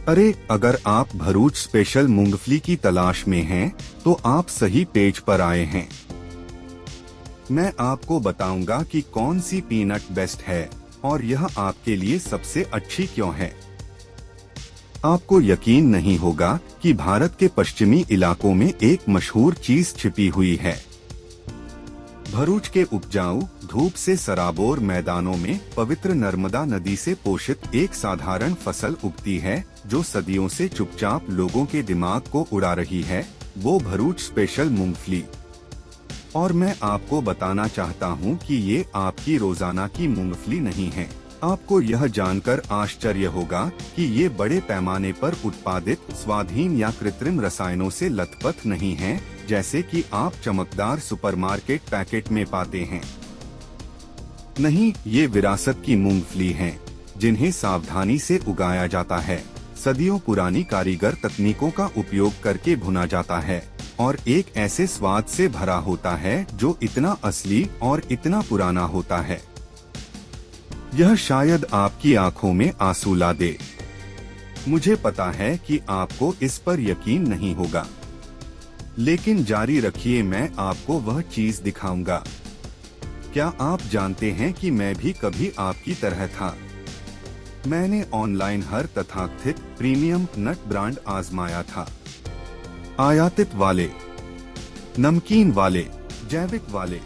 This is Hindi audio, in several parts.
अरे, अगर आप भरूच स्पेशल मूंगफली की तलाश में हैं, तो आप सही पेज पर आए हैं। मैं आपको बताऊंगा कि कौन सी पीनट बेस्ट है और यह आपके लिए सबसे अच्छी क्यों है। आपको यकीन नहीं होगा कि भारत के पश्चिमी इलाकों में एक मशहूर चीज छिपी हुई है। भरूच के उपजाऊ, धूप से सराबोर मैदानों में पवित्र नर्मदा नदी से पोषित एक साधारण फसल उगती है, जो सदियों से चुपचाप लोगों के दिमाग को उड़ा रही है, वो भरूच स्पेशल मूंगफली। और मैं आपको बताना चाहता हूँ कि ये आपकी रोजाना की मूंगफली नहीं है। आपको यह जानकर आश्चर्य होगा कि ये बड़े पैमाने पर उत्पादित स्वादहीन या कृत्रिम रसायनों से लथपथ नहीं है, जैसे कि आप चमकदार सुपरमार्केट पैकेट में पाते हैं। नहीं, ये विरासत की मूंगफली हैं, जिन्हें सावधानी से उगाया जाता है, सदियों पुरानी कारीगर तकनीकों का उपयोग करके भुना जाता है और एक ऐसे स्वाद से भरा होता है जो इतना असली और इतना पुराना होता है। यह शायद आपकी आंखों में आंसू ला दे। मुझे पता है कि आपको इस पर यकीन नहीं होगा, लेकिन जारी रखिए, मैं आपको वह चीज दिखाऊंगा। क्या आप जानते हैं कि मैं भी कभी आपकी तरह था। मैंने ऑनलाइन हर तथाकथित प्रीमियम नट ब्रांड आजमाया था, आयातित वाले, नमकीन वाले, जैविक वाले,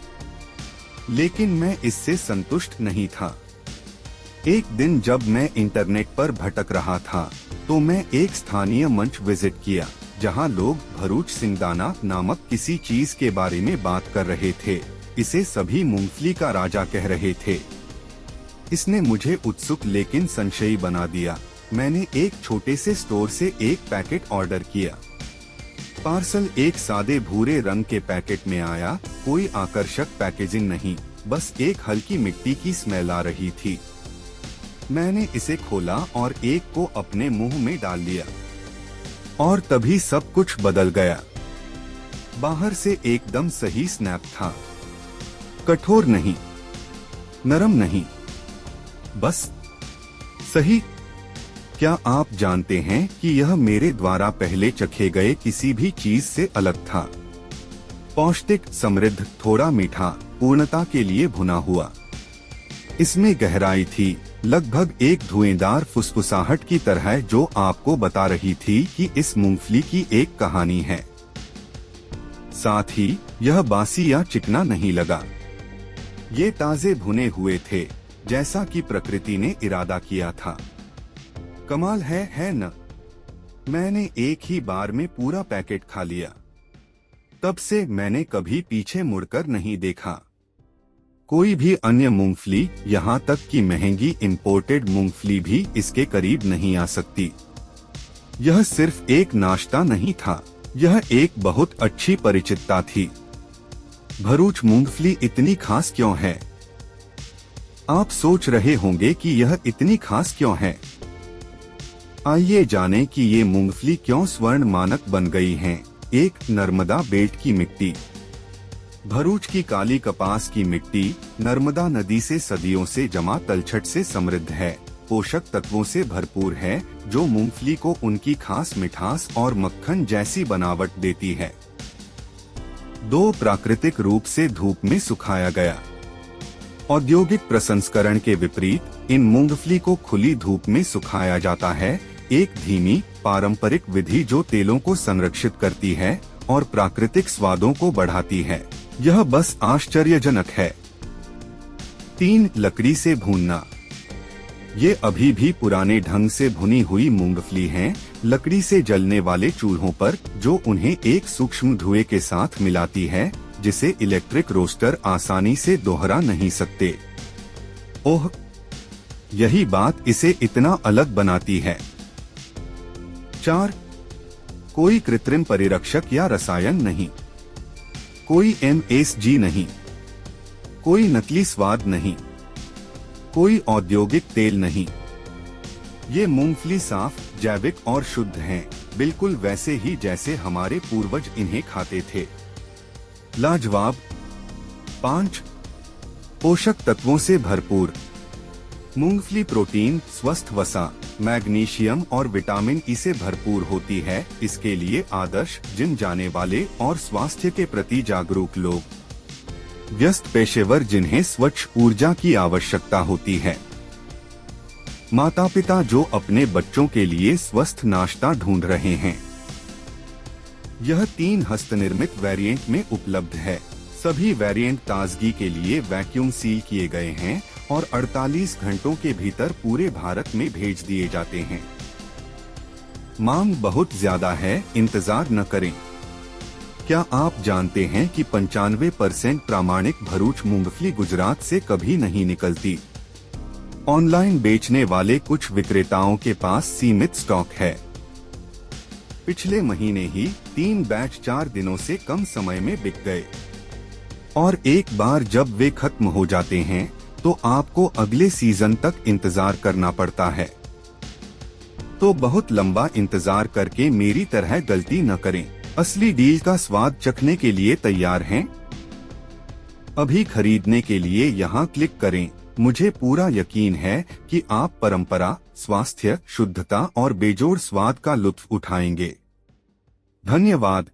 लेकिन मैं इससे संतुष्ट नहीं था। एक दिन जब मैं इंटरनेट पर भटक रहा था, तो मैं एक स्थानीय मंच विजिट किया, जहां लोग भरूच सिंगदाना नामक किसी चीज के बारे में बात कर रहे थे। इसे सभी मूंगफली का राजा कह रहे थे। इसने मुझे उत्सुक लेकिन संशयी बना दिया। मैंने एक छोटे से स्टोर से एक पैकेट ऑर्डर किया। पार्सल एक सादे भूरे रंग के पैकेट में आया, कोई आकर्षक पैकेजिंग नहीं, बस एक हल्की मिट्टी की स्मेल आ रही थी। मैंने इसे खोला और एक को अपने मुंह में डाल लिया, और तभी सब कुछ बदल गया। बाहर से एकदम सही स्नैप था, कठोर नहीं, नरम नहीं, बस सही। क्या आप जानते हैं कि यह मेरे द्वारा पहले चखे गए किसी भी चीज से अलग था। पौष्टिक, समृद्ध, थोड़ा मीठा, पूर्णता के लिए भुना हुआ। इसमें गहराई थी, लगभग एक धुएंदार फुसफुसाहट की तरह, जो आपको बता रही थी कि इस मूंगफली की एक कहानी है। साथ ही यह बासी या चिकना नहीं लगा। ये ताजे भुने हुए थे, जैसा कि प्रकृति ने इरादा किया था। कमाल है न? मैंने एक ही बार में पूरा पैकेट खा लिया। तब से मैंने कभी पीछे मुड़कर नहीं देखा। कोई भी अन्य मूंगफली, यहाँ तक कि महंगी इंपोर्टेड मूंगफली भी इसके करीब नहीं आ सकती। यह सिर्फ एक नाश्ता नहीं था, यह एक बहुत अच्छी परिचितता थी। भरूच मूंगफली इतनी खास क्यों है? आप सोच रहे होंगे कि यह इतनी खास क्यों है। आइए जानें कि ये मूंगफली क्यों स्वर्ण मानक बन गई हैं। एक, नर्मदा बेल्ट की मिट्टी। भरूच की काली कपास की मिट्टी नर्मदा नदी से सदियों से जमा तलछट से समृद्ध है, पोषक तत्वों से भरपूर है, जो मूंगफली को उनकी खास मिठास और मक्खन जैसी बनावट देती है। 2, प्राकृतिक रूप से धूप में सुखाया गया। औद्योगिक प्रसंस्करण के विपरीत इन मूंगफली को खुली धूप में सुखाया जाता है, एक धीमी पारंपरिक विधि जो तेलों को संरक्षित करती है और प्राकृतिक स्वादों को बढ़ाती है। यह बस आश्चर्यजनक है। 3, लकड़ी से भूनना। ये अभी भी पुराने ढंग से भुनी हुई मूंगफली हैं, लकड़ी से जलने वाले चूल्हों पर, जो उन्हें एक सूक्ष्म धुएं के साथ मिलाती है, जिसे इलेक्ट्रिक रोस्टर आसानी से दोहरा नहीं सकते। ओह, यही बात इसे इतना अलग बनाती है। 4, कोई कृत्रिम परिरक्षक या रसायन नहीं, कोई MSG नहीं, कोई नकली स्वाद नहीं, कोई औद्योगिक तेल नहीं। ये मूंगफली साफ, जैविक और शुद्ध हैं, बिल्कुल वैसे ही जैसे हमारे पूर्वज इन्हें खाते थे। लाजवाब। 5, पोषक तत्वों से भरपूर। मूंगफली प्रोटीन, स्वस्थ वसा, मैग्नीशियम और विटामिन ई से भरपूर होती है। इसके लिए आदर्श जिम जाने वाले और स्वास्थ्य के प्रति जागरूक लोग, व्यस्त पेशेवर जिन्हें स्वच्छ ऊर्जा की आवश्यकता होती है, माता पिता जो अपने बच्चों के लिए स्वस्थ नाश्ता ढूंढ रहे हैं। यह 3 हस्तनिर्मित वेरिएंट में उपलब्ध है। सभी वेरिएंट ताजगी के लिए वैक्यूम सील किए गए हैं और 48 घंटों के भीतर पूरे भारत में भेज दिए जाते हैं। मांग बहुत ज्यादा है, इंतजार न करें। क्या आप जानते हैं कि 95% प्रामाणिक भरूच मूंगफली गुजरात से कभी नहीं निकलती? ऑनलाइन बेचने वाले कुछ विक्रेताओं के पास सीमित स्टॉक है। पिछले महीने ही 3 बैच 4 दिनों से कम समय में बिक गए और एक बार जब वे खत्म हो जाते हैं तो आपको अगले सीजन तक इंतजार करना पड़ता है। तो बहुत लंबा इंतजार करके मेरी तरह गलती न करें। असली डील का स्वाद चखने के लिए तैयार हैं? अभी खरीदने के लिए यहाँ क्लिक करें। मुझे पूरा यकीन है कि आप परंपरा, स्वास्थ्य, शुद्धता और बेजोड़ स्वाद का लुत्फ उठाएंगे। धन्यवाद।